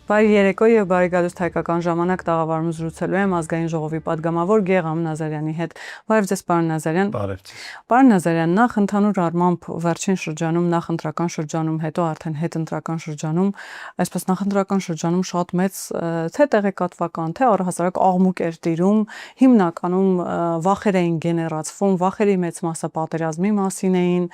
Բարի երեկո եւ բարի գալուստ հայկական ժամանակ տաղավարում զրուցելու եմ ազգային ժողովի падգամավոր Գեգամ Նազարյանի հետ։ Բարև ձեզ, պարոն Նազարյան։ Բարև ձեզ։ Պարոն Նազարյան, նախ ընդհանուր առմամբ վերջին շրջանում, նախընտրական շրջանում, հետո արդեն հետընտրական շրջանում, այսպես նախընտրական շրջանում շատ մեծ թե տեղեկատվական, թե առհասարակ աղմուկ էր տիրում, հիմնականում վախեր էին գեներացվում, վախերի մեծ մասը պատերազմի մասին էին,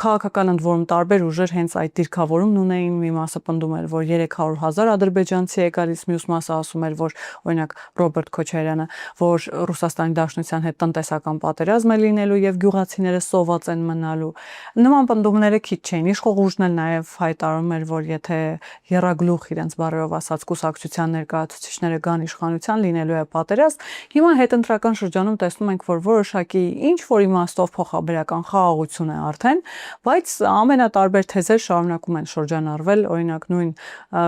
քաղաքական ընդ որում տարբեր ուժեր հենց այդ դիրքավորումն ունեին, մի մասը պնդում էր, որ 300,000 ադրբեջանցի է գալիս, մյուս մասը ասում էր, որ օրինակ Ռոբերտ Քոչարյանը, որ Ռուսաստանի Դաշնության հետ տնտեսական պատերազմ է լինելու եւ գյուղացիները սոված են մնալու։ Նման պնդումները քիչ չէին։ Իշխող ուժն էլ նաեւ հայտարարում էր, որ եթե եռագլուխ իրենց բառերով ասած կուսակցության ներկայացուցիչները գան իշխանության, լինելու է պատերազմ։ Հիմա հետընտրական շրջանում տեսնում ենք, որ որոշակի ինչ որ իմաստով փոխաբերական խաղաղություն է արդեն, բայց ամենատարբեր թեզեր շարունակում են շրջանառվել, օրինակ նույն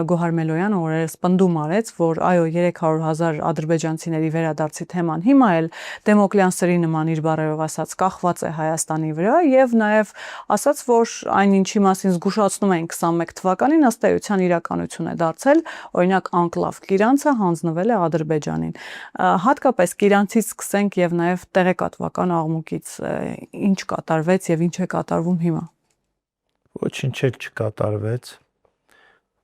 Գոհար Մելոյանը օրերս պնդում արեց, որ այո 300,000 ադրբեջանցիների վերադարձի թեման հիմա էլ Դեմոկլյան սրի նման իր բառերով ասած կախված է Հայաստանի վրա եւ նաեւ ասաց, որ այն ինչի մասին զգուշացնում էին 21 թվականին ըստ էության իրականություն է դարձել, օրինակ անկլավ Կիրանցը հանձնվել է Ադրբեջանին։ Հատկապես Կիրանցից սկսենք եւ նաեւ տեղեկատվական աղմուկից ինչ կատարվեց եւ ինչ է կատարվում հիմա։ Ոչինչ չկատարվեց,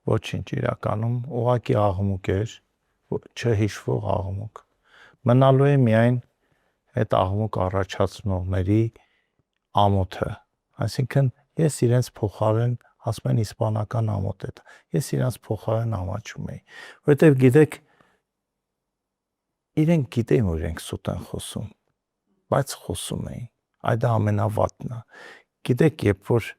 ոչինչ իրականում, ուղղակի աղմուկ էր, չհիշվող աղմուկ։ Մնալու է միայն այդ աղմուկ առաջացնողների ամոթը, այսինքն ես իրենց փոխարեն ասում են իսպանական ամոթ է, ես իրենց փոխարեն ամաչում եի, որովհետև գիտեք, իրենք գիտեին, որ իրենք սուտ են խոսում, բայց խոսում էին, այդ ամենավատն է, գիտեք, երբ որ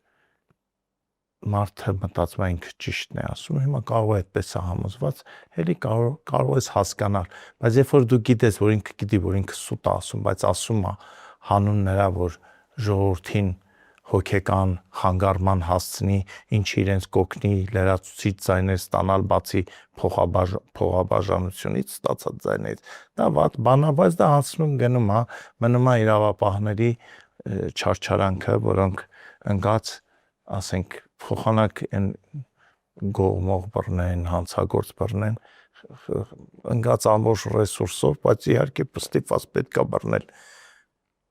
մարդը մտածում է ինքը ճիշտն է ասում, հիմա կարող է այդպես է համոզված, էլի կարող ես հասկանալ, բայց երբ որ դու գիտես, որ ինքը գիտի, որ ինքը սուտ է ասում, բայց ասում է հանուն նրա, որ ժողովրդին հոգեկան խանգարման հասցնի, ինչ իրենց կոգնի լրացուցիչ ձայներ ստանալ, բացի փողաբաժանությունից ստացած ձայներից, դա վատ բան է, բայց դա անցնում գնում է, մնում է իրավապահների չարչարանքը, որոնք ընկած, ասենք, փոխանակ են գողմող բռնեն, հանցագործ բռնեն, ընկած ամբողջ ռեսուրսով, բայց իհարկե ստիպված պետք է բռնել,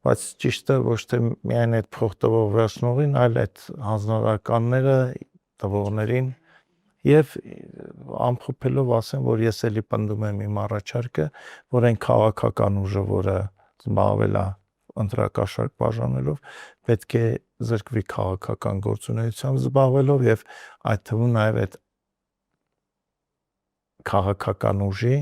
բայց ճիշտը ոչ թե միայն այդ փող տվողներին, այլ այդ հանձնարարականները տվողներին եւ ամփոփելով ասեմ, որ ես էլի պնդում եմ իմ առաջարկը, որ այն քաղաքական ուժը, որը զբաղվել է ընտրակաշառք բաժանելով, պետք է զրկվի քաղաքական գործունեությամբ զբաղվելով եւ այդ թվում նաեւ այդ քաղաքական ուժի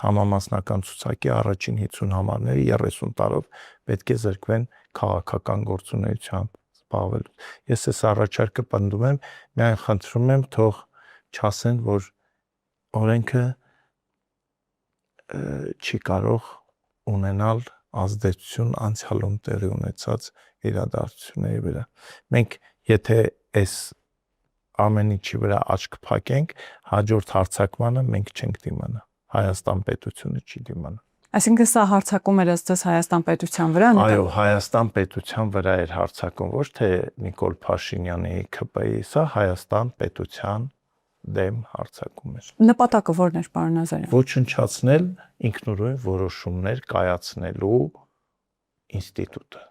համամասնական ցուցակի առաջին 50 համարների 30 տարով պետք է զրկվեն քաղաքական գործունեությամբ զբաղվելու։ Ես այս առաջարկը պնդում եմ, միայն խնդրում եմ թող չասեն, որ օրենքը չի կարող ունենալ ազդեցություն անցյալում տեղի ունեցած իրադարձությունների վրա։ Մենք եթե այս ամեն ինչի վրա աչք փակենք, հաջորդ հարձակմանը մենք չենք դիմանա։ Հայաստան պետությունը չի դիմանա։ Այսինքն սա հարձակում էր ըստ Հայաստան պետության վրա։ Այո, Հայաստան պետության վրա էր հարձակում, ոչ թե Նիկոլ Փաշինյանի ՔՊ-ի, սա Հայաստան պետության դեմ հարձակում էր։ Նպատակը ո՞րն էր, պարոն Նազարյան։ Ոչնչացնել ինքնուրույն որոշումներ կայացնելու ինստիտուտը։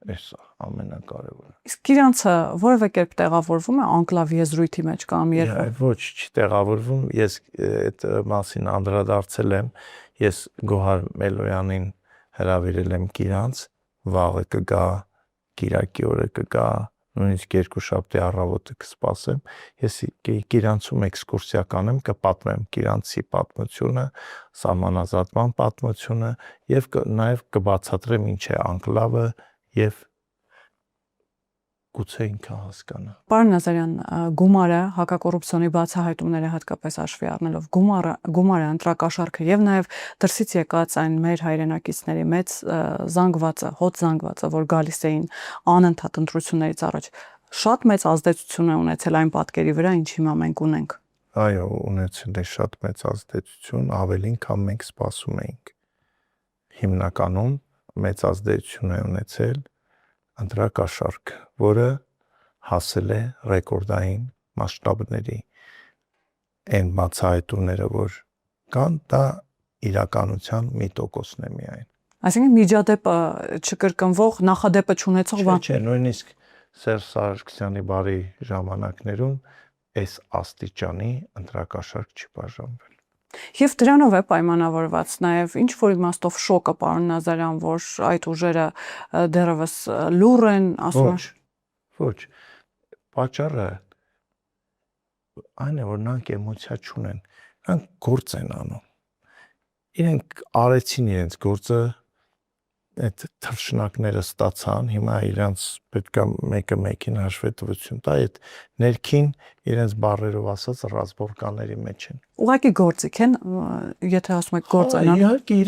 Այս ամենակարևորը։ Իսկ իրանցը որևէ կերպ տեղավորվում է անկլավ եզրույթի մեջ կամ երբ։ Ոչ, չտեղավորվում, ես այդ մասին անդրադարձել եմ, ես Գոհար Մելոյանին հրավիրել եմ Կիրանց, վաղը կգա, Կիրակի օրը կգա, նույնիսկ երկուշաբթի առավոտը կսպասեմ, ես Կիրանցում էքսկուրսիա կանեմ, կպատմեմ Կիրանցի պատմությունը, սահմանազատման պատմությունը եւ նաեւ կբացատրեմ ինչ է անկլավը եւ գուցե ինքը հասկանա։ Պարոն Նազարյան, գումարը, հակակոռուպցիոնի բացահայտումները հատկապես հաշվի առնելով, գումարը ընտրակաշառքը եւ նաեւ դրսից եկած այն մեր հայրենակիցների մեծ զանգվածը, հոտ զանգվածը, որ գալիս էին անընդհատ ընտրություններից առաջ, շատ մեծ ազդեցություն է ունեցել այն պատկերի վրա, ինչ հիմա մենք ունենք։ Այո, ունեցել է շատ մեծ ազդեցություն, ավելին, քան մենք սպասում էինք։ Հիմնականում մեծ ազդեցություն է ունեցել ընտրակաշառքը, որը հասել է ռեկորդային մասշտաբների, այն բացահայտումները, որ կան, դա իրականության մի տոկոսն է միայն։ Այսինքն միջադեպը չկրկնվող, նախադեպը չունեցող բան։ Չէ, նույնիսկ Սերժ Սարգսյանի բարի ժամանակներում այս աստիճանի ընտրակաշարք չի բաժանվել։ Եվ դրանով է պայմանավորված նաև ինչ որ իմաստով շոկը, պարոն Նազարյան, որ այդ ուժերը դեռևս լուռ են, ասում են։ Ոչ։ Պատճառը այն է, որ նրանք էմոցիա չունեն, նրանք գործ են անում։ Իրենք արեցին իրենց գործը, այդ թռչնակները ստացան, հիմա իրանց պետքա մեկին հաշվետվություն տա, այդ ներքին իրենց բառերով ասած ռազմորկաների մեջ են։ Ուղղակի գործիք են, եթե ասում եք գործ են անում։ Իհարկե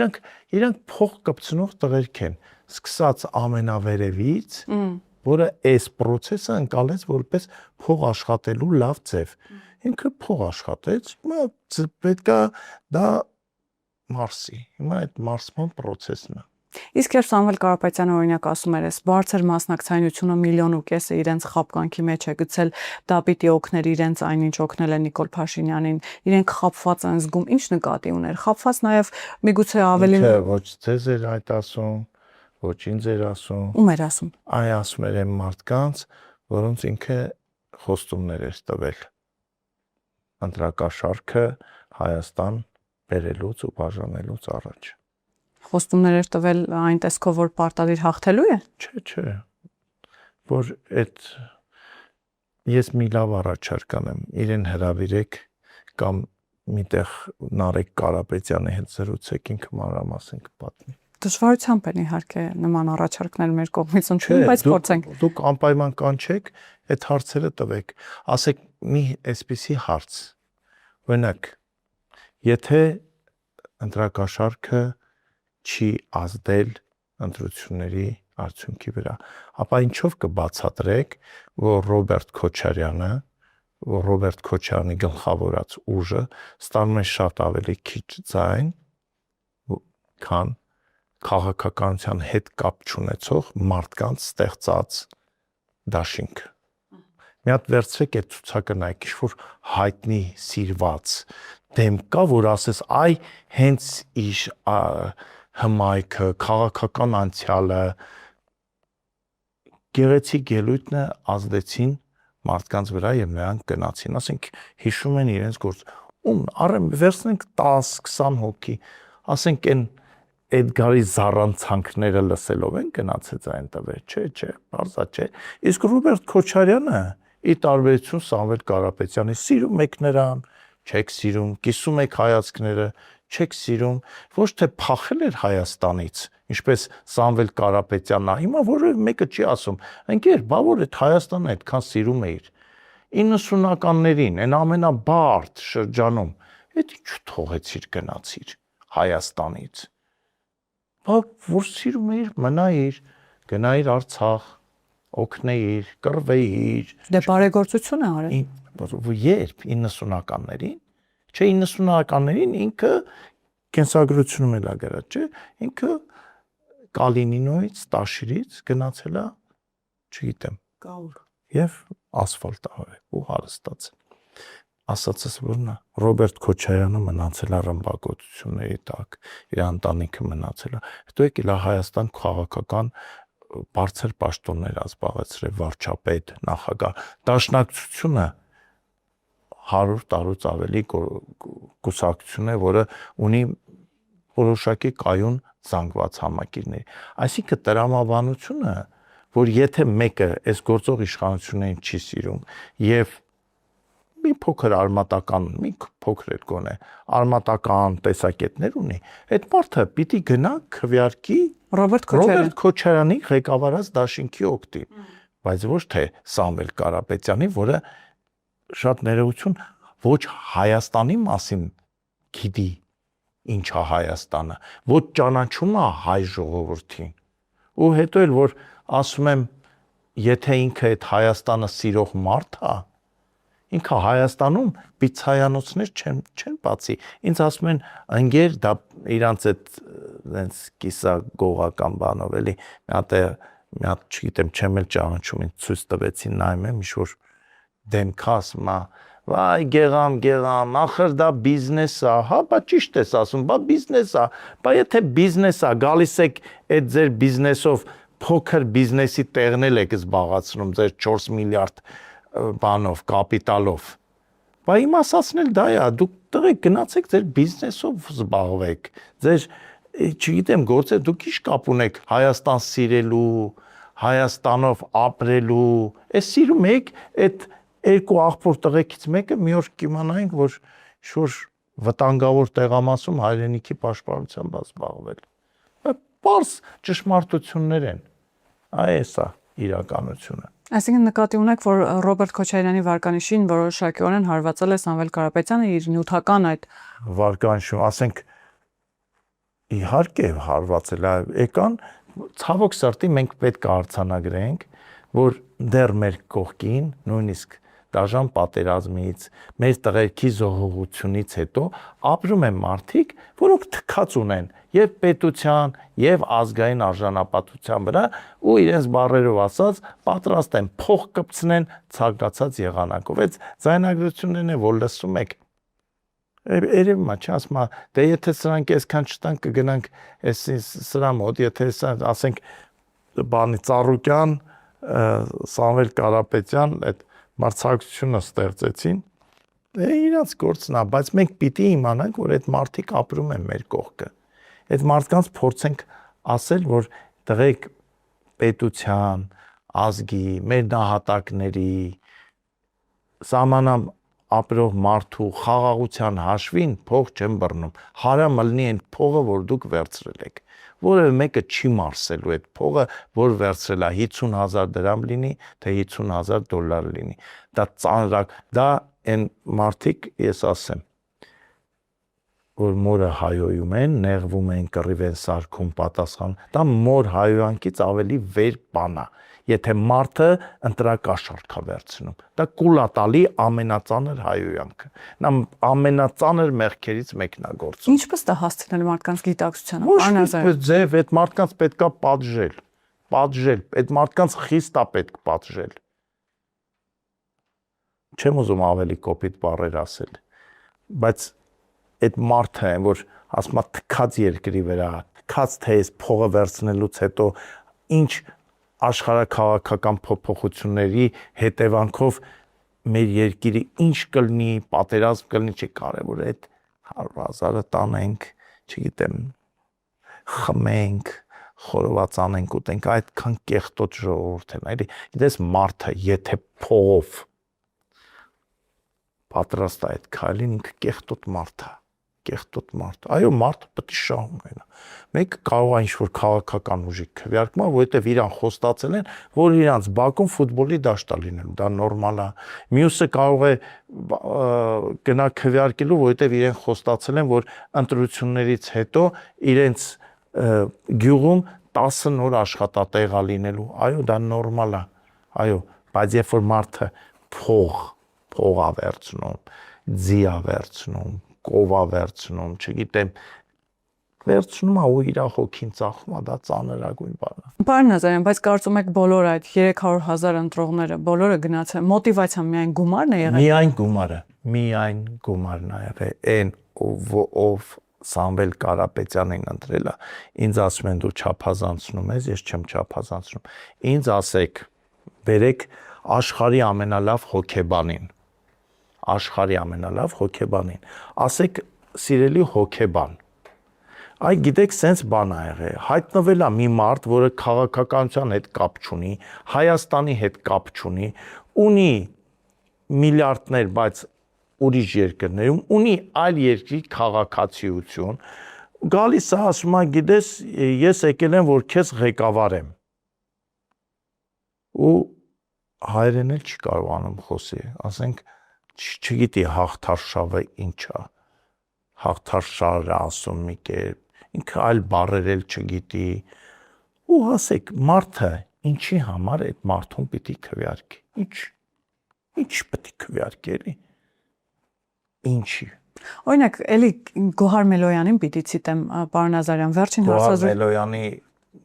իրանք փող կպցնող տղերք են, սկսած ամենավերևից, որը այս process-ը ընկալեց որպես փող աշխատելու լավ ձև։ Ինքը փող աշխատեց, հիմա պետքա դա մարսի։ Հիմա այդ մարսման process-ն է։ Իսկ երբ Սամվել Կարապետյանը օրինակ ասում էր, այս բարձր մասնակցայնությունը 1.5 միլիոն իրենց խապկանքի մեջ է գցել, դա պիտի օգներ իրենց այնինչ օգնել է Նիկոլ Փաշինյանին, իրենք խապված են զգում, ինչ նկատի ուներ, խապված նաև միգուցե ավելի ոչ ձեզ էր այդ ասում, ոչ ինձ էր ասում։ Ում էր ասում։ Այ ասում էր այն մարդկանց, որոնց ինքը խոստումներ էր տվել։ Ընտրակաշարքը Հայաստան բերելուց ու բաժանելուց առաջ։ Խոստումներ էր տվել այն տեսքով, որ պարտադիր հաղթելու է։ Չէ, որ այդ ես մի լավ առաջարկ անեմ, իրեն հրավիրեք կամ միտեղ Նարեկ Կարապետյանի հետ զրուցեք, ինքը մանրամասն կպատմի։ Դժվարությամբ են իհարկե նման առաջարկներ մեր կողմից ընդունում, բայց փորձենք։ Դուք անպայման կանչեք, այդ հարցերը տվեք։ Ասեք մի այսպիսի հարց։ Օրինակ, եթե ընտրակաշարքը չի ազդել ընտրությունների արդյունքի վրա, ապա ինչով կբացատրեք, որ Ռոբերտ Քոչարյանի գլխավորած ուժը ստանում է շատ ավելի քիչ ձայն, քան քաղաքականության հետ կապ չունեցող մարդկանց ստեղծած դաշինքը։ Մի հատ վերցրեք այդ ցուցակը նայեք, ինչ-որ հայտնի սիրված դեմ կա, որ ասես, այ հենց իր հմայքը, քաղաքական անցյալը գեղեցիկ ելույթն է ազդեցին մարդկանց վրա եւ նրանք գնացին, ասենք հիշում են իրենց գործ։ Առեմ վերցնենք 10-20 հոգի, ասենք այն Էդգարի զառանցանքները լսելով են գնացած այն տվել, չէ, բարձա չէ։ Իսկ Ռոբերտ Քոչարյանը ի տարբերություն Սամվել Կարապետյանի սիրում եք նրան, չեք սիրում, կիսում եք հայացքները, չեք սիրում, ոչ թե փախել էր Հայաստանից, ինչպես Սամվել Կարապետյանն, հիմա որևէ մեկը չի ասում, ընկեր, բա որ այդ Հայաստանը այդքան սիրում էիր։ 90-ականներին, այն ամենաբարդ շրջանում, այդ ինչ թողեցիր գնացիր Հայաստանից։ Բա որ սիրում էիր, մնայիր, գնայիր Արցախ, օգնեիր, կռվեիր։ Դե բարեգործություն է արել։ Երբ 90-ականներին, չէ 90-ականներին ինքը կենսագրությունում էլ ագրած, չէ, ինքը Կալինինոյից, Տաշիրից գնացել է, չգիտեմ, Կաուր։ Եվ ասֆալտ ու հարստած։ Ասածս որն է, Ռոբերտ Քոչարյանը մնացել է ռմբակոծությունների տակ, իր ընտանիքը մնացել է։ Հետո եկել է Հայաստան քաղաքական բարձր պաշտոններ զբաղեցրել, վարչապետ, նախագահ, դաշնակցությունը 100 տարուց ավելի կուսակցություն է, որը ունի որոշակի կայուն զանգված համակիրներ։ Այսինքն տրամաբանությունը, որ եթե մեկը այս գործող իշխանություններին չի սիրում եւ մի փոքր արմատական, մի փոքր էլ գոնե արմատական տեսակետներ ունի, այդ մարդը պիտի գնա քվեարկի Ռոբերտ Քոչարյանի ղեկավարած դաշինքի օգտին, բայց ոչ թե Սամվել Կարապետյանի, որը շատ ներողություն ոչ Հայաստանի մասին գիտի ինչ է Հայաստանը, ոչ ճանաչում է հայ ժողովրդին։ Ու հետո էլ որ ասում եմ, եթե ինքը այդ Հայաստանը սիրող մարդ է, ինքը Հայաստանում պիցցայանոցներ չեն բացի։ Ինձ ասում են, ընկեր, դա իրանց այդ կիսագողական բանով էլի, մի հատ չգիտեմ, չեմ էլ ճանաչում, ինձ ցույց տվեցին, նայում եմ, ինչ որ դեմքը ասում է, Վայ, գեղամ, ախր դա բիզնես է, հա, բա ճիշտ ես ասում, բա բիզնես է, բա եթե բիզնես է, գալիս եք այդ ձեր բիզնեսով փոքր բիզնեսի տեղն եք զբաղացնում ձեր 4 միլիարդ բանով, կապիտալով։ Բա իմ ասածն էլ դա է, դուք տղեկ գնացեք ձեր բիզնեսով զբաղվեք, ձեր, չգիտեմ, գործեր, դուք ինչ կապ ունեք Հայաստան սիրելու, Հայաստանով ապրելու, այս սիրում եք այդ երկու աղբոր տղեկից մեկը մի օր կիմանայինք, որ շուտ վտանգավոր տեղամասում հայրենիքի պաշտպանությամբ զբաղվել։ Պարզ ճշմարտություններ են։ Այս է իրականությունը։ Այսինքն նկատի ունեք, որ Ռոբերտ Քոչարյանի վարկանիշին որոշակիորեն հարվածել է Սամվել Կարապետյանը իր նյութական այդ վարկանիշում, ասենք իհարկե հարվածել է, եկան ցավոք սրտի մենք պետք է արձանագրենք, որ դեռ մեր կողքին, նույնիսկ դաժան պատերազմից, մեր տղերքի զոհողությունից հետո ապրում են մարդիկ, որոնք թքած ունեն եւ պետության, եւ ազգային արժանապատվության վրա ու իրենց բառերով ասած պատրաստ են փող կպցնեն ցանկացած եղանակով։ Այդ ձայնագրություններն են, որ լսում եք, երևի մա չի ասում, դե եթե սրանք այսքան չտան կգնանք սրա մոտ, եթե ասենք բանի Ծառուկյան, Սամվել Կարապետյան այդ մրցակցությունը ստեղծեցին, իրանց գործն է, բայց մենք պիտի իմանանք, որ այդ մարդիկ ապրում են մեր կողքը։ Այդ մարդկանց փորձենք ասել, որ տղեկ պետության, ազգի, մեր նահատակների, սահմանամ ապրող մարդու խաղաղության հաշվին փող չեն բռնում։ Հարամ ըլնի այն փողը, որ դուք վերցրել եք։ Որևէ մեկը չի մարսելու այդ փողը, որ վերցրել է 50,000 դրամ լինի, թե 50,000 դոլար լինի։ Դա ծանրակ, դա այն մարդիկ, ես ասեմ, որ մորը հայոյում են, նեղվում են, կռիվ են սարքում, պատասխան, դա մոր հայոյանքից ավելի վեր բան է։ Եթե մարդը ընտրակաշառք է վերցնում, դա կուլ է տալի ամենածանր հայոյանքը։ Նա ամենածանր մեղքերից մեկն է գործում։ Ինչպես դա հասցնել մարդկանց գիտակցությանը, Անազար։ Ձև այդ մարդկանց պետքա պատժել, այդ մարդկանց խիստ է պետք պատժել։ Չեմ ուզում ավելի կոպիտ բառեր ասել, բայց այդ մարդը, որ ասում է թքած երկրի վրա, թքած թե այս փողը վերցնելուց հետո ինչ աշխարհաքաղաքական փոփոխությունների հետևանքով մեր երկիրը ինչ կլինի, պատերազմ կլինի, չի կարևոր է այդ 100,000-ը տանենք, չգիտեմ, խմենք, խորոված անենք ուտենք, այդքան կեղտոտ ժողովուրդ են, այլի, գիտես մարդը, եթե փողով պատրաստ է այդ քայլին, ինքը կեղտոտ մարդ է, կեղտոտ մարդ։ Այո, մարդը պետք է շահում գնա։ Մեկը կարող է ինչ-որ քաղաքական ուժի քվեարկում, որովհետև իրան խոստացել են, որ իրանց Բաքում ֆուտբոլի դաշտ է լինելու, դա նորմալ է։ Մյուսը կարող է գնա քվեարկելու, որովհետև իրեն խոստացել են, որ ընտրություններից հետո իրենց գյուղում 10 նոր աշխատատեղ է լինելու։ Այո, դա նորմալ է։ Այո, բայց երբ որ մարդը փող է վերցնում, ձի է վերցնում, կով է վերցնում, չգիտեմ, վերցնում է ու իր հոգին ծախում է, դա ծանրագույն բան է։ Պարոն Նազարյան, բայց կարծում եք բոլոր այդ 300,000 ընտրողները բոլորը գնացել, մոտիվացիան միայն գումարն է եղել։ Միայն գումարն է եղել, այն ով Սամվել Կարապետյանին ընտրել է, ինձ ասում են դու չափազանցնում ես, ես չեմ չափազանցնում։ Ինձ ասեք, բերեք աշխարհի ամենալավ հոգեբանին, ասեք սիրելի հոգեբան, այ գիտեք սենց բան ա եղել, հայտնվել է մի մարդ, որը քաղաքականության հետ կապ չունի, Հայաստանի հետ կապ չունի, ունի միլիարդներ, բայց ուրիշ երկրներում, ունի այլ երկրի քաղաքացիություն, գալիս է ասում է, գիտես, ես եկել եմ, որ քեզ ղեկավարեմ, ու հայերեն էլ չի կարողանում խոսի, ասենք, չգիտի հաղթարշավը ինչ է, հաղթարշավը ասում մի կերպ, ինքը այլ բառեր էլ չգիտի, ու ասեք, մարդը ինչի համար այդ մարդուն պիտի քվեարկի, ինչ պիտի քվեարկի էլի, ինչի։ Օրինակ, էլի Գոհար Մելոյանին պիտի ցիտեմ, պարոն Նազարյան, վերջին հարցազրույցը։ Գոհար Մելոյանի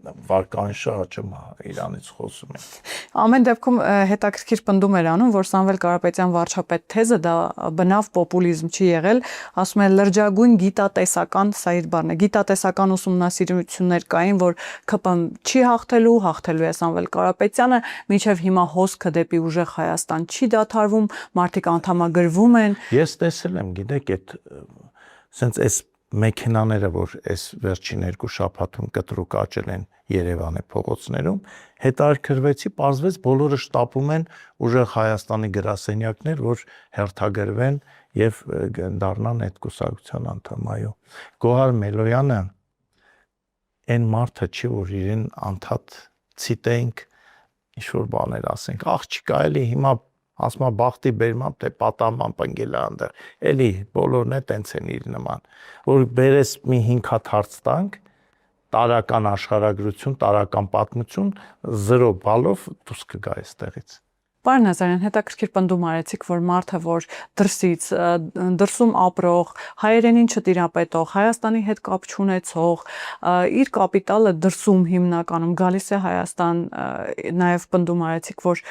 վարկանիշը շահաճում Իրանից խոսում ենք։ Ամեն դեպքում հետաքրքիր պնդում էր անում, որ Սամվել Կարապետյան վարչապետ թեզը դա բնավ պոպուլիզմ չի եղել, ասում է լրջագույն գիտատեսական, սա իր բառն է, գիտատեսական ուսումնասիրություններ կային, որ ԿՊ-ն չի հաղթելու է Սամվել Կարապետյանը, մինչև հիմա հոսքը դեպի ուժեղ Հայաստան չի դադարվում, մարդիկ անդամագրվում են։ Ես տեսել եմ, գիտեք, այդ սենց այս մեքենաները, որ այս վերջին 2 շաբաթում կտրուկ աճել են Երևանի փողոցներում, հետաքրքրվեցի, պարզվեց բոլորը շտապում են ուժեղ Հայաստանի գրասենյակներ, որ հերթագրվեն եւ դառնան այդ կուսակցության անդամ, այո։ Գոհար Մելոյանը այն մարդը չի, որ իրեն անդադ ցիտենք, ինչ որ բաներ ասենք, աղջիկա էլի հիմա ասма բախտի բերմամբ թե պատանման պնգել է անդր, էլի բոլորն է տենց են իր նման, որ բերես մի 5 հատ հարց տանք, տարական աշխարհագրություն, տարական պատմություն, 0 բալով դուրս կգա այստեղից։ Պարոն Նազարյան, հետաքրքիր պնդում արեցիք, որ մարդը, որ դրսում ապրող, հայերենին չտիրապետող, Հայաստանի հետ կապ չունեցող, իր կապիտալը դրսում հիմնականում գալիս է Հայաստան, նաև պնդում արեցիք, որ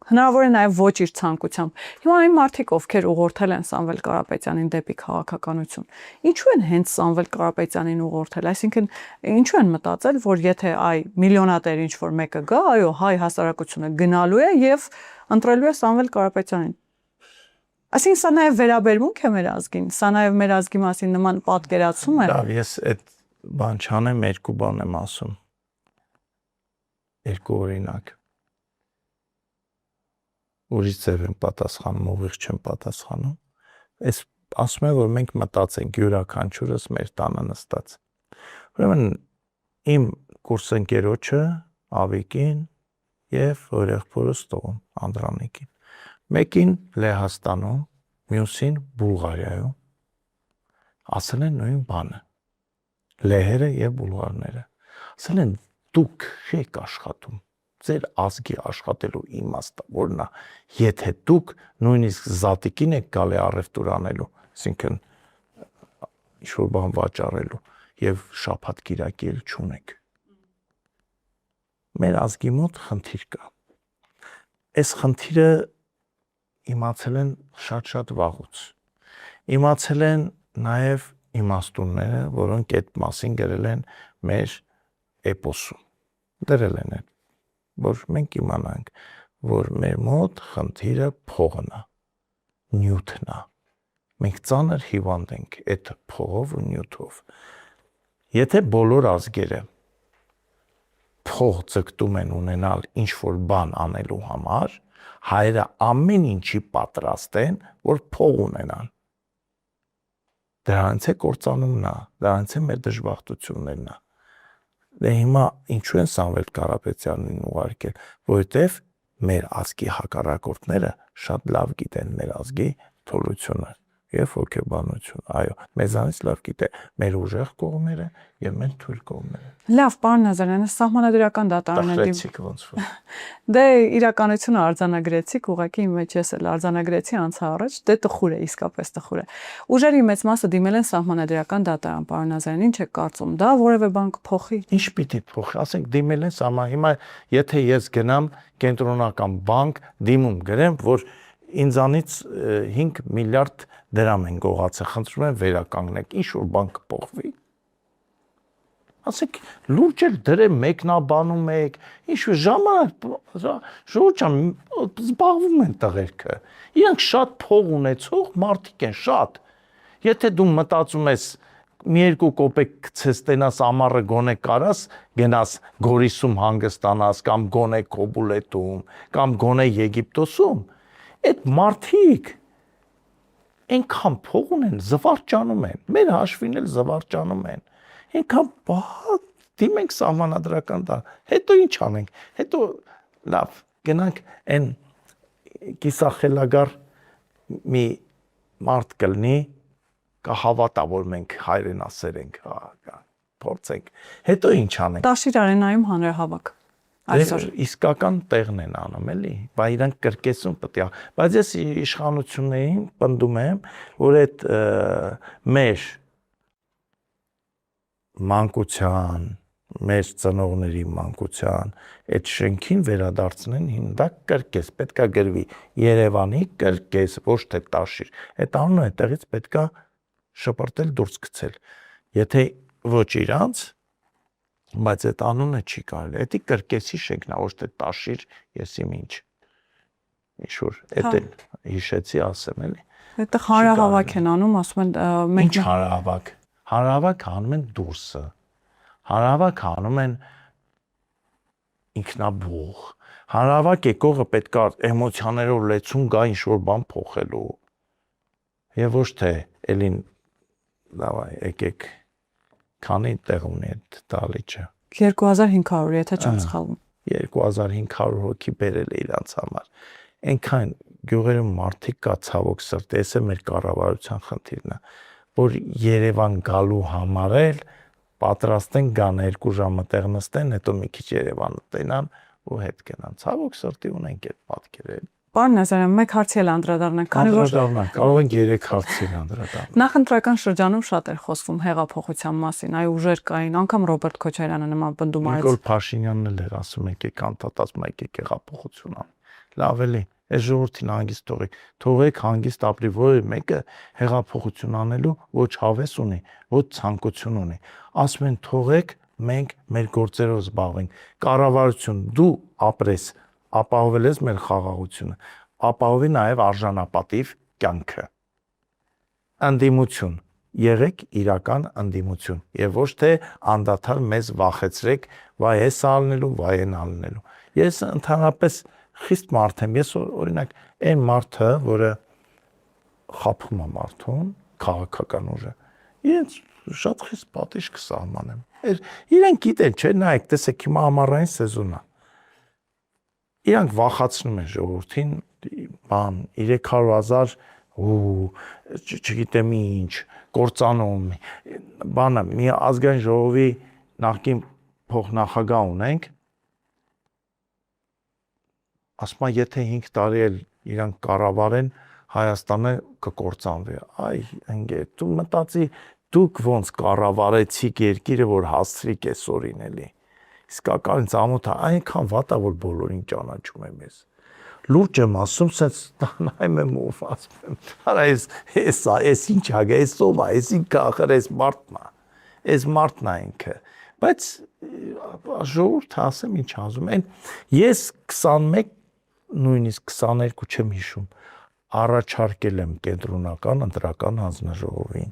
հնարավոր է նաև ոչ իր ցանկությամբ։ Հիմա այն մարդիկ, ովքեր ուղղորդել են Սամվել Կարապետյանին դեպի քաղաքականություն, ինչու են հենց Սամվել Կարապետյանին ուղղորդել, այսինքն ինչու են մտածել, որ եթե միլիոնատեր ինչ-որ մեկը գա, այո, հայ հասարակությունը գնալու է եւ ընտրելու է Սամվել Կարապետյանին։ Այսինքն սա նաև վերաբերմունք է մեր ազգին, սա նաև մեր ազգի մասին նման պատկերացում է։ Լավ, ես այդ բան չանեմ, 2 բան եմ ասում։ 2 օրինակ։ Ուրիշ ձև եմ պատասխանում, ուղիղ չեմ պատասխանում։ Այս ասում եմ, որ մենք մտածենք յուրաքանչյուրս մեր տանը նստած։ Ուրեմն իմ կուրսընկերոջը Ավիկին եւ եղբորս տողում Անդրանիկին։ Մեկին Լեհաստանում, մյուսին Բուլղարիայում։ Ասել են նույն բանը։ Լեհերը եւ բուլղարները։ Ասել են դուք չեք աշխատում։ Ձեր ազգի աշխատելու իմաստը որն է, եթե դուք նույնիսկ զատիկին եք գալի առևտուր անելու, այսինքն ինչ-որ բան վաճառելու եւ շաբաթ կիրակի չունեք։ Մեր ազգի մոտ խնդիր կա։ Այս խնդիրը իմացել են շատ վաղուց։ Իմացել են նաեւ իմաստունները, որոնք այդ մասին գրել են մեր էպոսում։ Դրել են այդ, որ մենք իմանանք, որ մեր մոտ խնդիրը փողն է, նյութն է։ Մենք ծանր հիվանդ ենք այդ փողով ու նյութով։ Եթե բոլոր ազգերը փող ձգտում են ունենալ ինչ-որ բան անելու համար, հայերը ամեն ինչի պատրաստ են, որ փող ունենան։ Դրանից է կործանումն է, դրանից է մեր դժբախտություններն է։ Դե հիմա ինչու են Սամվել Կարապետյանին ուղարկել, որովհետև մեր ազգի հակառակորդները շատ լավ գիտեն մեր ազգի թուլությունը եւ հոգեբանություն, այո, մեզանից լավ գիտե մեր ուժեղ կողմերը եւ մեր թույլ կողմերը։ Լավ, պարոն Նազարյանը, սահմանադրական դատարանը դիմեցիք ոնց որ։ Դե իրականությունը արձանագրեցիք, ուղղակի իմ մեջ ես էլ արձանագրեցի անցա առաջ, դե տխուր է, իսկապես տխուր է։ Ուժերի մեծ մասը դիմել են սահմանադրական դատարան, պարոն Նազարյան, ինչ եք կարծում, դա որևէ բան կփոխի։ Ինչ պիտի փոխի, ասենք դիմել են սահման, հիմա եթե ես գնամ կենտրոնական բանկ, դիմում գրեմ, որ ինձանից 5 միլիարդ դրամ են գողացել, խնդրում եմ վերականգնեք, ինչ որ բան կփոխվի։ Ասեք լուրջ էլ դրեմ մեկնաբանում եք, ինչ որ ժամանակ ժողովրդան զբաղվում են տղերքը։ Իրանք շատ փող ունեցող մարդիկ են, շատ։ Եթե դու մտածում ես մի 2 կոպեկ գցես տենաս ամառը գոնե կարաս գնաս Գորիսում հանգստանաս կամ գոնե Կոբուլետում կամ գոնե Եգիպտոսում, այդ մարդիկ այնքան փող ունեն, զվարճանում են, մեր հաշվին էլ զվարճանում են, այնքան դիմենք սահմանադրական դա, հետո ինչ անենք, հետո լավ, գնանք այն կիսախելագար մի մարդ կլնի, կհավատա, որ մենք հայրենասեր ենք, փորձենք, հետո ինչ անենք։ Տաշիր արենայում հանրահավաք։ Այսօր իսկական տեղն են անում, էլի, բայց իրանք կրկեսում պետք է, բայց ես իշխանություններին պնդում եմ, որ այդ մեր մանկության, մեր ծնողների մանկության այդ շենքին վերադարձնեն հիմնակ կրկես, պետքա գրվի Երևանի կրկես, ոչ թե Տաշիր։ Այդ անունը այդտեղից պետքա շպրտել դուրս գցել։ Եթե ոչ իրանց, բայց այդ անունը չի կարելի։ Դա կրկեսի շենքն է, ոչ թե Տաշիր, եսիմ ինչ։ Ինչ-որ այդ էլ հիշեցի ասեմ էլի։ Դա հանրահավաք են անում, ասում են Ինչ հանրահավաք։ Հանրահավաք անում են դուրսը։ Հանրահավաք անում են ինքնաբուխ։ Հանրահավաք եկողը պետք է էմոցիաներով լեցուն գա ինչ-որ բան փոխելու։ Եվ ոչ թե էլին դավայ եկեք քանի տեղ ունի այդ դալիճը 2500, եթե չեմ սխալվում։ 2500 հոգի բերել է իրանց համար։ Այնքան գյուղերում մարդիկ կա ցավոք սրտի, էսը մեր կառավարության խնդիրն է, որ Երևան գալու համար էլ պատրաստ են գան 2 ժամը տեղ նստեն, հետո մի քիչ Երևանը տենան ու հետ գնան։ Ցավոք սրտի ունենք այդ պատկերը։ Պարոն Նազարյան, մեկ հարցի էլ անդրադառնանք, քանի որ կարող ենք 3 հարցի անդրադառնալ։ Նախընտրական շրջանում շատ էր խոսվում հեղափոխության մասին, այ ուժեր կային, անգամ Ռոբերտ Քոչարյանը նման բնդում արեց։ Նիկոլ Փաշինյանն էլ էր ասում եկեք անդադած եկեք հեղափոխություն ան։ Լավ էլի, այս ժողովրդին հանգիստ թողեք հանգիստ ապրի, որը մեկը հեղափոխություն անելու ոչ հավես ունի, ոչ ցանկություն ունի։ Ասում են թողեք մենք մեր գործերով զբաղվենք։ Կառավարություն դու ապրես, ապահովել ես մեր խաղաղությունը, ապահովի նաև արժանապատիվ կյանքը։ Անդիմություն եղեք իրական անդիմություն եւ ոչ թե անդադար մեզ վախեցրեք վայ էս ալնելու, վայ այն ալնելու։ Ես ընդհանրապես խիստ մարդ եմ, ես օրինակ այն մարդը, որը խափում է մարդուն, քաղաքական ուժը, իրենց շատ խիստ պատիժ կսահմանեմ։ Իրենք գիտեն, չէ՞, նայեք, տեսեք, հիմա ամառային սեզոնն է։ Իրանք վախացնում են ժողովրդին, բան 300,000 ու չգիտեմ ինչ, կործանում, բանը մի ազգային ժողովի նախկին փոխնախագահ ունենք, ասում է, եթե 5 տարի էլ իրանք կառավարեն, Հայաստանը կկործանվի։ Այ ընկեր, դու մտածի, դուք ոնց կառավարեցիք երկիրը, որ հասցրիք այսօրին էլի։ Իսկական ծամոթը այնքան վատ է, որ բոլորին ճանաչում եմ ես։ Լուրջ եմ ասում, sense նայում եմ ու ասում եմ, արա էս ինչ ա, էս ով է, էս ինքը ախր էս մարդն է։ Էս մարդն է ինքը։ Բայց ժողովուրդը ասեմ ինչ ասում են, ես 21 նույնիսկ 22 չեմ հիշում, առաջարկել եմ կենտրոնական ընտրական հանձնաժողովին,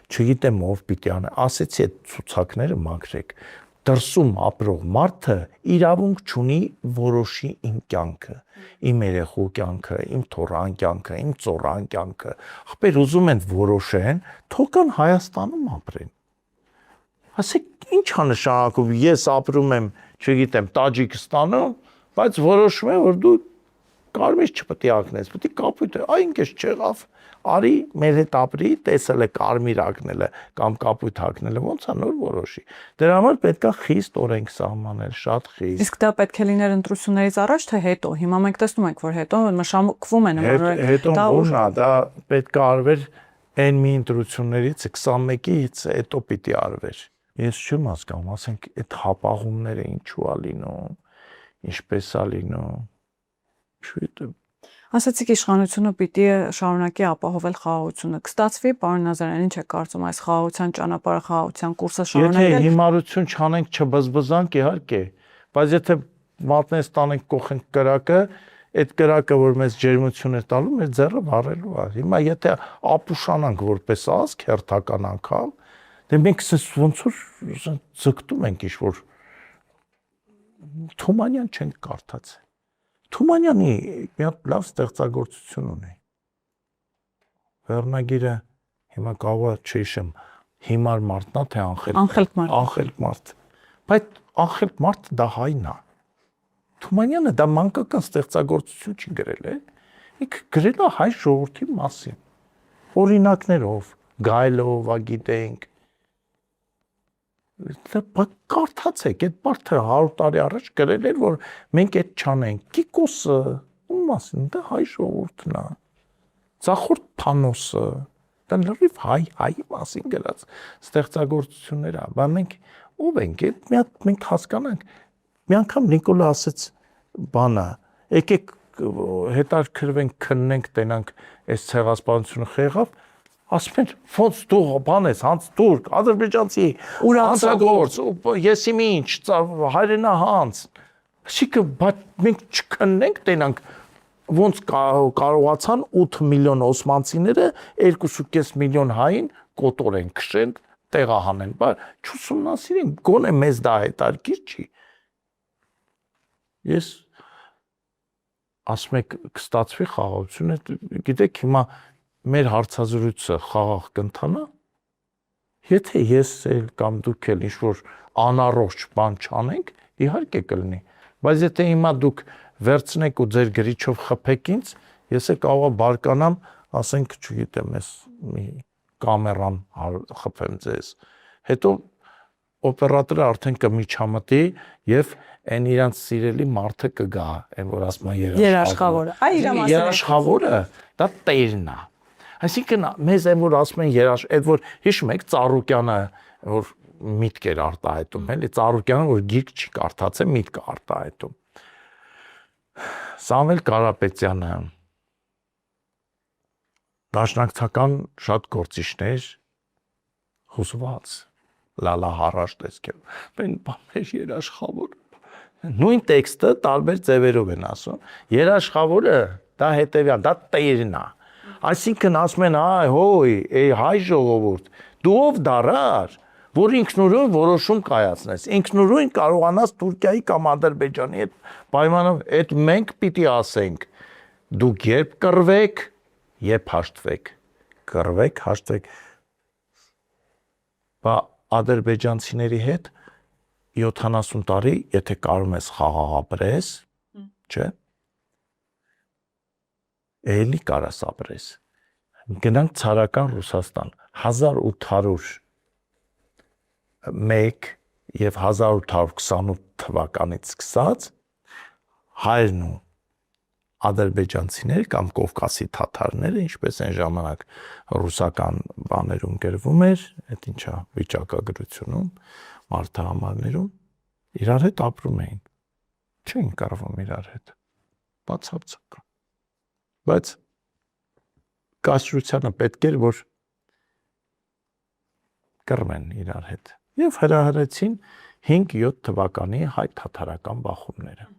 չգիտեմ ով պիտի անը, ասեցի այդ ցուցակները մաքրեք, դրսում ապրող մարդը իրավունք չունի որոշի իմ կյանքը, իմ երեխու կյանքը, իմ թոռան կյանքը, իմ ծոռան կյանքը, ախպեր ուզում են որոշեն, թողան Հայաստանում ապրեն։ Ասեք ինչ է նշանակում, ես ապրում եմ, չգիտեմ, Տաջիկստանում, բայց որոշում եմ, որ դու կարմիր չպետք է ակնես, պետք է կապույտ, այն քեզ չեղավ, արի մեր հետ ապրի, տեսել է կարմիր ակնելը կամ կապույտ ակնելը, ոնց է նոր որոշի։ Դրա համար պետք է խիստ օրենք սահմանել, շատ խիստ։ Իսկ դա պետք է լիներ ընտրություններից առաջ թե հետո։ Հիմա մենք տեսնում ենք, որ հետո մշակվում են նման։ Հետո ո՞րն է, դա պետք է արվեր այն մի ընտրություններից 21-ից հետո պիտի արվեր։ Ես չեմ հասկանում, ասենք այդ հապաղումները ինչու է լինում, ինչպես է լինում։ Չգիտեմ։ Ասացիք իշխանությունը պիտի շարունակի ապահովել խաղաղությունը։ Կստացվի, պարոն Նազարյան, ինչ է կարծում այս խաղաղության ճանապարհը, խաղաղության կուրսը շարունակել։ Եթե հիմարություն չանենք, չբզբզանք, իհարկե, բայց եթե մատնես տանենք կողենք կրակը, այդ կրակը, որ մեզ ջերմություն է տալու, մեր ձեռը վառելու է։ Հիմա եթե ապուշանանք որպես ազգ հերթական անգամ, դե մենք ոնց որ ձգտում ենք ինչ-որ Թումանյան չենք կարդացել։ Թումանյանի մի հատ լավ ստեղծագործություն ունի։ Վերնագիրը հիմա կարող է չհիշեմ, հիմար մարդն է թե անխելք մարդ։ Անխելք մարդ։ Բայց անխելք մարդը դա հայն է։ Թումանյանը դա մանկական ստեղծագործություն չի գրել, է։ Ինքը գրել է հայ ժողովրդի մասին։ Օրինակներով, գայլով, գիտենք։ Դա կարդացեք, այդ մարդը 100 տարի առաջ գրել էր, որ մենք այդ չանենք։ Կիկոսը, ում մասին, դա հայ ժողովուրդն է։ Ծախորդ Փանոսը, դա լրիվ հայ մասին գրած ստեղծագործություններ է, բայց մենք ով ենք, մենք հասկանանք։ Մի անգամ Նիկոլը ասեց բանը, եկեք հետաքրքրվենք, քննենք, տենանք այս ցեղասպանությունը խեղավ, ասում են ոնց դու բան ես, հանց թուրք, ադրբեջանցի, հանցագործ, եսիմ ինչ, հայրենահանց։ Այսինքն, բայց մենք չքննենք, տենանք ոնց կարողացան 8 միլիոն օսմանցիները 2.5 միլիոն հային կոտորեն, քշեն, տեղահանեն, բայց չուսումնասիրեն, գոնե մեզ դա հետաքրքիր չի։ Ես ասում եք կստացվի խաղաղությունը, գիտեք հիմա մեր հարցազրույցը խաղաղ կընթանա, եթե ես էլ կամ դուք էլ ինչ-որ անառողջ բան չանենք, իհարկե կլինի, բայց եթե հիմա դուք վերցնեք ու ձեր գրիչով խփեք ինձ, ես էլ կարող եմ բարկանամ, ասենք, չգիտեմ, ես մի կամերան խփեմ ձեզ, հետո օպերատորը արդեն կմիջամտի եւ այն իրանց սիրելի մարդը կգա, այն որ ասում է երաշխավորը։ Այ իր մասին երաշխավորը դա տերն է։ Այսինքն մեզ այն որ ասում են այդ որ հիշում եք Ծառուկյանը որ միտք էր արտահայտում, էլի Ծառուկյանը որ գիրք չի կարդացել, միտք է արտահայտում։ Սամվել Կարապետյանը դաշնակցական շատ գործիչներ հուսված լալա հարաշ տեսքեր։ Բեն բամեր երաշխավոր։ Նույն տեքստը տարբեր ձևերով են ասում։ Երաշխավորը դա հետևյալ, դա տերն է։ Այսինքն ասում են, այ հոյ, հայ ժողովուրդ, դու ով դարար, որ ինքնուրույն որոշում կայացնես, ինքնուրույն կարողանաս Թուրքիայի կամ Ադրբեջանի հետ պայմանով, այդ մենք պիտի ասենք, դուք երբ կռվեք, երբ հաշտվեք, կռվեք, հաշտվեք։ Բա ադրբեջանցիների հետ 70 տարի, եթե կարող ես խաղաղ ապրես, չէ՞։ Էլի կարաս ապրես։ Գնանք ցարական Ռուսաստան 1801 եւ 1828 թվականից սկսած հայրն ու ադրբեջանցիներ կամ Կովկասի թաթարները, ինչպես այն ժամանակ ռուսական բաներում գրվում էր, այդ ինչա վիճակագրությունում, մարդահամարներում, իրար հետ ապրում էին։ Չէին կռվում իրար հետ։ Բացարձակ։ Բայց կայսրությանը պետք էր որ կռվեն իրար հետ։ Եվ հրահրեցին 5-7 թվականի հայ թաթարական բախումները։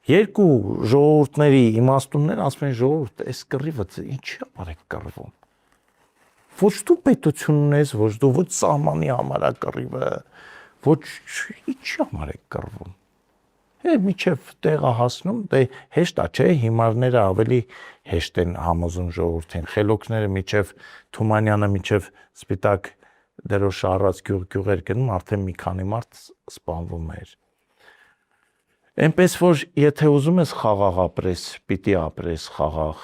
Երկու ժողովուրդների իմաստուններ ասում են ժողովուրդ, այս կռիվը ինչի համար է կռվում։ Ոչ դու պետություն ունես, ոչ դու ոչ սահմանի համար է կռիվը, ոչ ինչի համար է կռվում։ Միջև տեղը հասնում, դե հեշտ է, չէ, հիմարները ավելի հեշտ են համոզում ժողովրդին, խելոքները միջև Թումանյանը միջև Սպիտակ դրոշը առած գյուղեր գնում, արդեն մի քանի մարդ սպանվում էր։ Այնպես որ եթե ուզում ես խաղաղ ապրես, պիտի ապրես խաղաղ,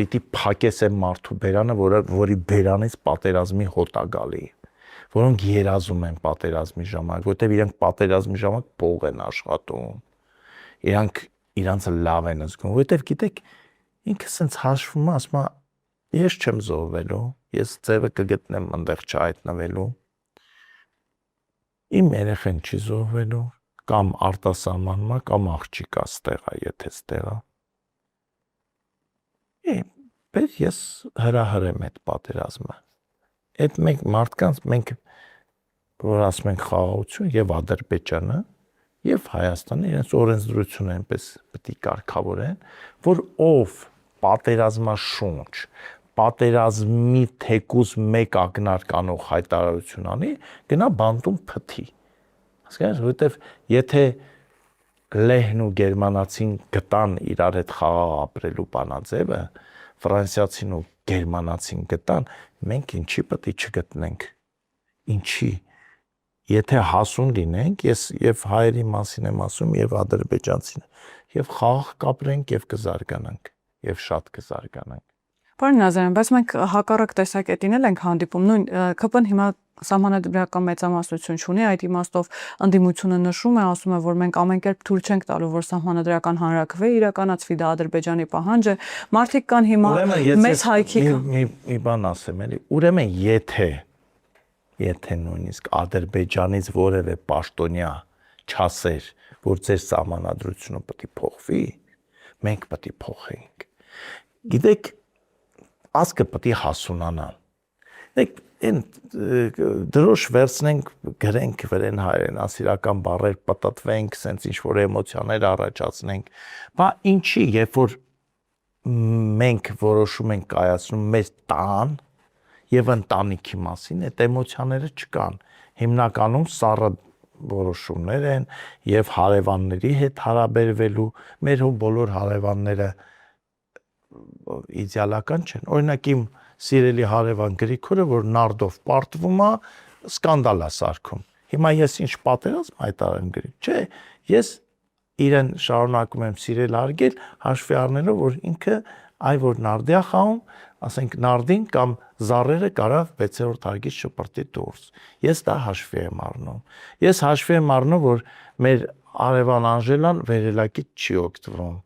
պիտի փակես այն մարդու բերանը, որի բերանից պատերազմի հոտ է գալի, որոնք երազում են պատերազմի ժամանակ, որտեղ իրենք պատերազմի ժամանակ փող են աշխատում, իրանց լավ են զգում, որտեղ գիտեք, ինքը սենց հաշվում է, ասում է, ես չեմ զոհվելու, ես ձևը կգտնեմ այնտեղ չհայտնվելու, իմ երեխան չի զոհվելու, կամ արտասահմանումա, կամ աղջիկա ստեղա, եթե ստեղա։ Բայց ես հրահրեմ այդ պատերազմը։ Այդ մենք մարդկանց, մենք որ ասում ենք խաղաղություն եւ Ադրբեջանը եւ Հայաստանը իրենց օրենսդրությունը այնպես պետք է կարգավորեն, որ ով պատերազմաշունչ, պատերազմի թեկուզ մեկ ակնարկանող հայտարարություն անի, գնա բանտում փթի։ Հասկանաս, որովհետեւ եթե լեհն ու գերմանացին գտան իրար հետ խաղաղ ապրելու բանաձևը, ֆրանսիացին ու գերմանացին գտան, մենք ինչի պետք է չգտնենք։ Ինչի։ Եթե հասուն լինենք, ես եւ հայերի մասին եմ ասում, եւ ադրբեջանցին, եւ խաղաղ կապրենք եւ կզարգանանք, եւ շատ կզարգանանք։ Պարոն Նազարյան, բայց մենք հակառակ տեսակետին էլ ենք հանդիպում, նույն ԿՊ-ն հիմա սահմանադրական մեծամասնություն չունի, այդ իմաստով ընդդիմությունը նշում է, ասում է, որ մենք ամեն կերպ թույլ չենք տալու, որ սահմանադրական հանրաքվե իրականացվի, դա Ադրբեջանի պահանջ է։ Մարդիկ կան հիմա մեծ հայքի։ Մի բան ասեմ, էլի, ուրեմն եթե եթե նույնիսկ Ադրբեջանից որևէ պաշտոնյա չասեր, որ ձեր սահմանադրությունը պետք է փոխվի, մենք պետք է փոխենք։ Գիտեք, ազգը պետք է հասունանա։ Դեք այն դրոշ վերցնենք, գրենք վրեն հայրենասիրական բառեր պատտվենք, սենց ինչ-որ էմոցիաներ առաջացնենք, բա ինչի, երբ որ մենք որոշում ենք կայացնում մեր տան եւ ընտանիքի մասին, այդ էմոցիաները չկան։ Հիմնականում սառը որոշումներ են եւ հարևանների հետ հարաբերվելու, մեր բոլոր հարևանները իդեալական չեն։ Օրինակ իմ սիրելի հարևան Գրիգորը, որ նարդով պարտվում է, սկանդալ է սարքում։ Հիմա ես ինչ պատերազմ հայտարարեմ Գրիգոր, չէ, ես իրեն շարունակում եմ սիրել հարգել, հաշվի առնելով, որ ինքը այ որ նարդի է խաղում, ասենք նարդին կամ զառերը կարավ 6-րդ հարգից շպրտի դուրս։ Ես դա հաշվի եմ առնում։ Ես հաշվի եմ առնում, որ մեր արևան Անժելան վերելակից չի օգտվում,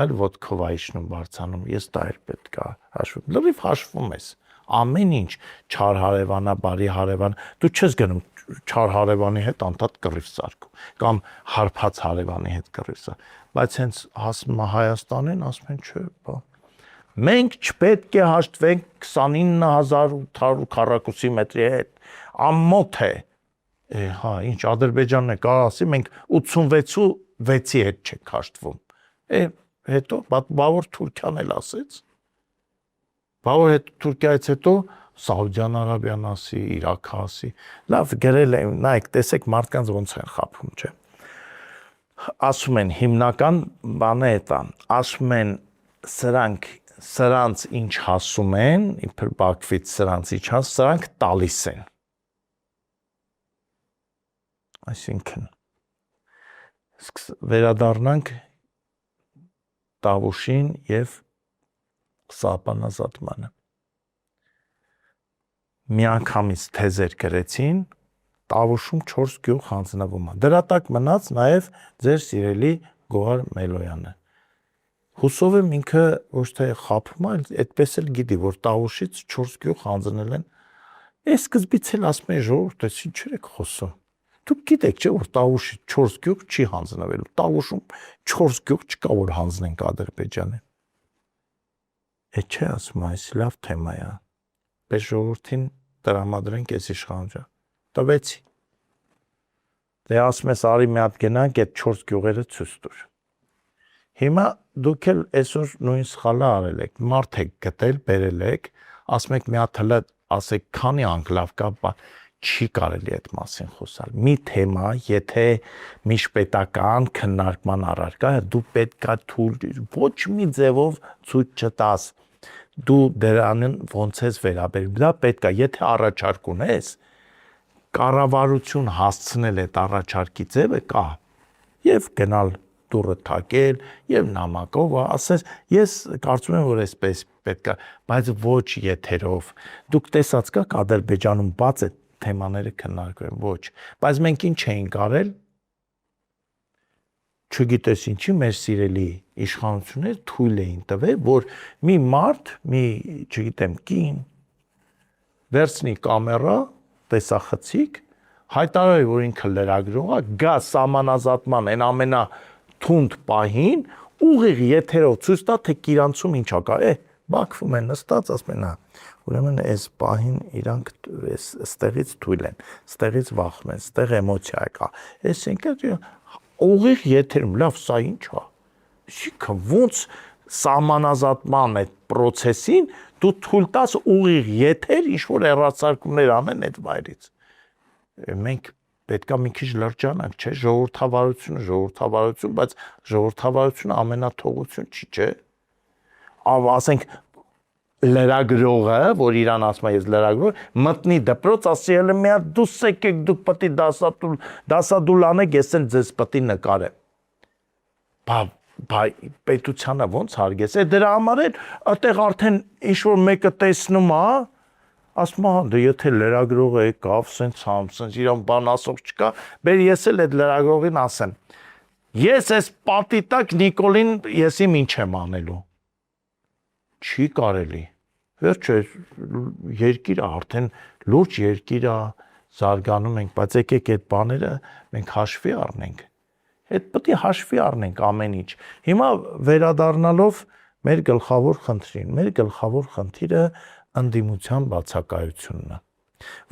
այլ ոտքով է իջնում բարձանում։ Ես դա էլ պետք է հաշվում։ Լրիվ հաշվում ես։ Ամեն ինչ չար հարևանա, բարի հարևան, դու չես գնում չար հարևանի հետ անդադ կռիվ սարքում կամ հարբած հարևանի հետ կռիվ սարքում, բայց հենց հասնում է Հայաստանին, ասում են չէ, բա մենք չպետք է հաշտվենք 29800 քառակուսի մետրի հետ, ամոթ է, հա, ինչ Ադրբեջանն է կարող ասի, մենք 86-ի հետ չեք հաշտվում, հետո, բա որ Թուրքիան էլ ասեց, բա որ Թուրքիայից հետո Սաուդյան Արաբիան ասի, Իրաքը ասի, լավ գրել են, նայեք, տեսեք մարդկանց ոնց են խաբում, չէ։ Ասում են հիմնական բանը է, ասում են սրանց ինչ հասում են, իբր Բաքվից սրանց ինչ հաս, սրանք տալիս են։ Այսինքն վերադառնանք Տավուշին եւ Սահմանազատմանը։ Միանգամից թեզեր գրեցին, Տավուշում 4 գյուղ հանձնվում է։ Դրա տակ մնաց նաեւ ձեր սիրելի Գոհար Մելոյանը։ Հուսով եմ ինքը ոչ թե խափում է, այդպես էլ գիտի, որ Տավուշից 4 գյուղ հանձնել են։ Այս սկզբից էլ ասում են ժողովուրդ, այս ինչեր եք խոսում։ Դուք գիտեք, չէ՞ որ Տավուշի 4 գյուղ չի հանձնվելու։ Տավուշում 4 գյուղ չկա, որ հանձնենք Ադրբեջանին։ Է չէ, ասում այս լավ թեմա է։ Պես ժողովրդին տրամադրենք այս իշխանությունը։ Տվեցի։ Դե ասում ես արի մի հատ գնանք այդ 4 գյուղերը ցույց տուր։ Հիմա դուք էլ այսօր նույն սխալը արել եք, մարդ եք գտել, բերել եք, ասում եք մի հատ հլը, ասեք քանի անկլավ կա, չի կարելի այդ մասին խոսալ։ Մի թեմա, եթե միջպետական քննարկման առարկա է, դու պետքա թույլ ոչ մի ձևով ցույց չտաս։ Դու դրանին ոնց ես վերաբերում։ Դա պետքա, եթե առաջարկ ունես, կառավարություն հասցնել այդ առաջարկի ձևը կա եւ գնալ դուրը թակել եւ նամակով ասես ես կարծում եմ որ այսպես պետքա բայց ոչ եթերով դուք տեսած կաք Ադրբեջանում բաց է թեմաները քննարկում ոչ բայց մենք ինչ էինք արել չգիտես ինչի մեր սիրելի իշխանությունները թույլ էին տվել որ մի մարդ մի չգիտեմ կին վերցնի կամերա տեսախցիկ հայտարարի որ ինքը լրագրող է գա սահմանազատման այն ամենա թունդ պահին ուղիղ եթերով ցույց տա թե իրանցում ինչա կա Բաքվում են նստած ասում են հա ուրեմն այս պահին իրանք այստեղից թույլ են այստեղից վախում են այստեղ էմոցիա կա այսինքն ուղիղ եթերում լավ սա ինչ է շիքը ոնց սահմանազատման այդ process-ին դու թույլ տաս ուղիղ եթեր ինչ որ հեռարձակումներ անեն այդ վայրից մենք պետքա մի քիչ լրջանանք, չէ, ժողովրդավարություն, բայց ժողովրդավարությունը ամենաթողություն չի, չէ։ Ասենք լրագրողը, որ իրան ասում է ես լրագրող, մտնի դպրոց, ասի ելը մի հատ դուս եկեք, դուք պետք է դասադուլ անեք, ես էլ ձեզ պետք է նկարեմ։ Բա պետությանը ոնց հարգես։ Դրա համար էլ այդտեղ արդեն ինչ որ մեկը տեսնում է, ասում է, դե եթե լրագրողը եկավ, սենց իրան բան ասող չկա, բեր ես էլ այդ լրագրողին ասեմ։ Ես այս պատի տակ Նիկոլին ես իմ ինչ եմ անելու։ Չի կարելի։ Վերջը երկիրը արդեն լուրջ երկիր է, զարգանում ենք, բայց եկեք այդ բաները մենք հաշվի առնենք։ Այդ պետք է հաշվի առնենք ամեն ինչ։ Հիմա վերադառնալով մեր գլխավոր խնդրին, մեր գլխավոր խնդիրը ընդդիմության բացակայությունն է։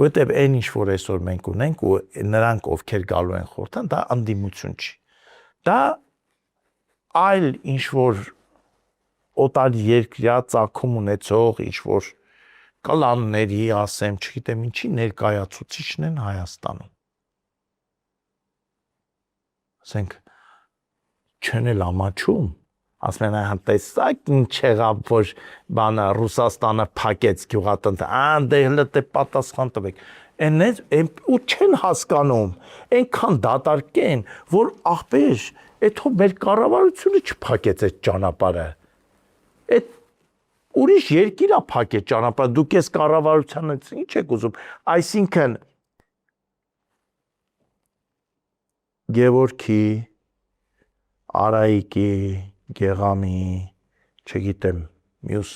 Որտեւ այն ինչ որ այսօր մենք ունենք ու նրանք ովքեր գալու են խորհրդան, դա ընդդիմություն չի։ Դա այլ ինչ որ օտար երկրյա ծագում ունեցող ինչ որ կլանների, ասեմ, չգիտեմ ինչի ներկայացուցիչն են Հայաստանում։ Ասենք չեն էլ ամաչում, ասում են այ տեսակ ինչ եղավ, որ բանը Ռուսաստանը փակեց գյուղատնտեսություն, դե հələ դե պատասխան տվեք։ Այնպես ու չեն հասկանում, այնքան դատարկեն, որ ախպեր, այդով մեր կառավարությունը չփակեց այդ ճանապարհը։ Այդ ուրիշ երկիր է փակեց ճանապարհը, դուք ես կառավարությանը ինչ եք ուզում։ Այսինքն Գևորգի, Արայիկի, Գեղամի, չգիտեմ, մյուս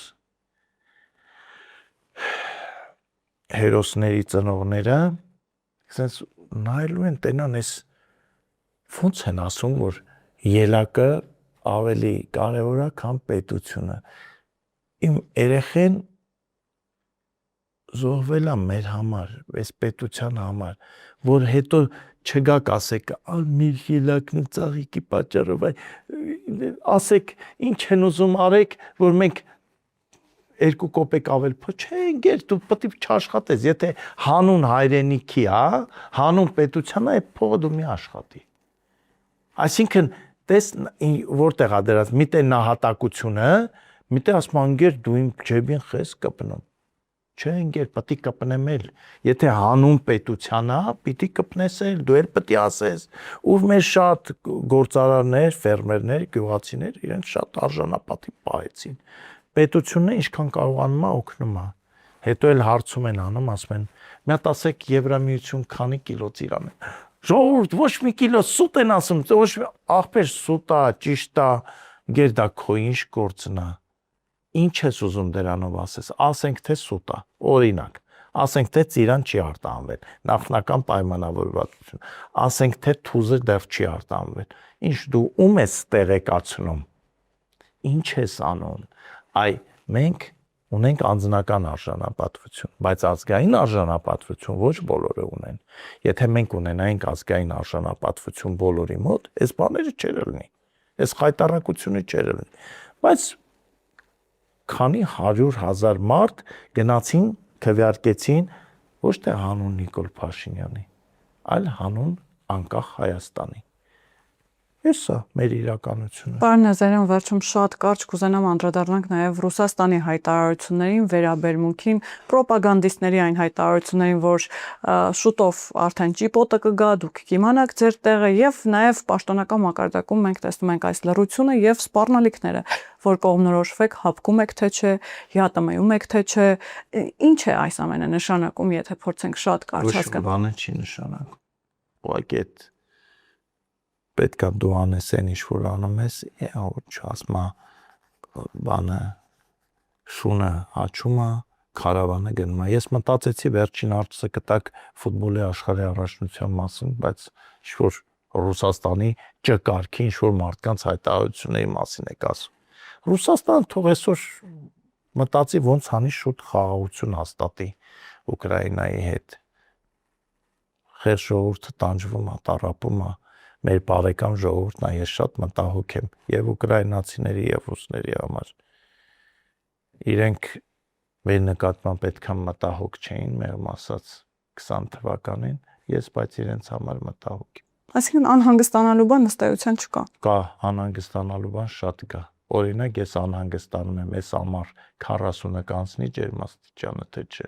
հերոսների ծնողները, ասես նայելու են տենան էս ոնց են ասում, որ ելակը ավելի կարևոր է, քան պետությունը։ Իմ երեխեն զոհվել է մեր համար, այս պետության համար, որ հետո չգաք ասեք, մեր ելակն ու ծաղիկի պատճառով, ասեք, ինչ են ուզում արեք, որ մենք 2 կոպեկ ավել չէ, ընկեր, դու պետք է չաշխատես, եթե հանուն հայրենիքի, հանուն պետության է, այդ փողը դու մի աշխատի։ Այսինքն, տես որտեղ է դրած, միտե նահատակությունը, միտե ասում անգեր դու իմ ջեբին խես կպնում։ Չէ, ընկեր, պետք է կպնեմ էլ։ Եթե հանուն պետության է, պիտի կպնես էլ, դու էլ պետք է ասես։ Ու մեր շատ գործարարներ, ֆերմերներ, գյուղացիներ իրենց շատ արժանապատիվ պահեցին։ Պետությունը ինչքան կարողանում է օգնում է։ Հետո էլ հարցում են անում, ասում են, մի հատ ասեք Եվրամիություն քանի կիլո ծիրան է։ Ժողովուրդ ոչ մի կիլո սուտ են ասում, ոչ մի ախպեր սուտ է, ճիշտ է, գեր դա քո ինչ գործն է։ Ինչ ես ուզում դրանով ասես, ասենք թե սուտ է, օրինակ, ասենք թե ծիրան չի արտահանվել, նախնական պայմանավորվածություն, ասենք թե թուզը դեռ չի արտահանվել, ինչ դու ում ես տեղեկացնում, ինչ ես անում, այ մենք ունենք անձնական արժանապատվություն, բայց ազգային արժանապատվություն ոչ բոլորը ունեն, եթե մենք ունենայինք ազգային արժանապատվություն բոլորի մոտ, այս բաները չեր լինի, այս խայտառակությունը չեր լինի, բայց քանի 100,000 մարդ գնացին, քվեարկեցին ոչ թե հանուն Նիկոլ Փաշինյանի, այլ հանուն անկախ Հայաստանի։ Էսա մեր իրականությունը։ Պարոն Նազարյան, վերջում շատ կարճ կուզենամ անդրադառնանք նաև Ռուսաստանի հայտարարություններին, վերաբերմունքին, պրոպագանդիստների այն հայտարարություններին, որ շուտով արդեն ճիպոտը կգա, դուք կիմանաք ձեր տեղը, եւ նաև պաշտոնական մակարդակում մենք տեսնում ենք այս լռությունը եւ սպառնալիքները, որ կողմնորոշվեք, հապկում եք թե չէ, ՀԱՏՄ-ում եք թե չէ, ինչ է այս ամենը նշանակում, եթե փորձենք շատ կարճ հասկանալ։ Ոչ բանը չի նշանակում։ Ուղղակի այդ պետք է դու անես այն ինչ որ անում ես, որ չասմա բանը շունը հաչում է, քարավանը գնում է։ Ես մտածեցի վերջին հարցը կտակ ֆուտբոլի աշխարհի առաջնության մասին, բայց ինչ որ Ռուսաստանի ճկարքի ինչ որ մարդկանց հայտարարությունների մասին եք ասում։ Ռուսաստանը թող այսօր մտածի ոնց անի շուտ խաղաղություն հաստատի Ուկրաինայի հետ։ Խեր ժողովուրդը տանջվում է, տառապում է, մեր բարեկամ ժողովուրդն է, ես շատ մտահոգ եմ եւ ուկրաինացիների եւ ռուսների համար։ Իրենք մեր նկատմամբ այդքան մտահոգ չէին, մեղմ ասած 20 թվականին, ես բայց իրենց համար մտահոգ եմ։ Այսինքն անհանգստանալու բան ըստեյության չկա։ Կա անհանգստանալու բան շատ կա։ Օրինակ ես անհանգստանում եմ այս ամառ 40-ը կանցնի ջերմաստիճանը թե չէ։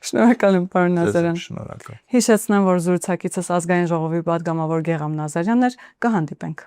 Շնորհակալ եմ, պարոն Նազարյան։ Շնորհակալ։ Հիշեցնեմ, որ զրուցակիցս ազգային ժողովի պատգամավոր Գեղամ Նազարյանն էր, կհանդիպենք։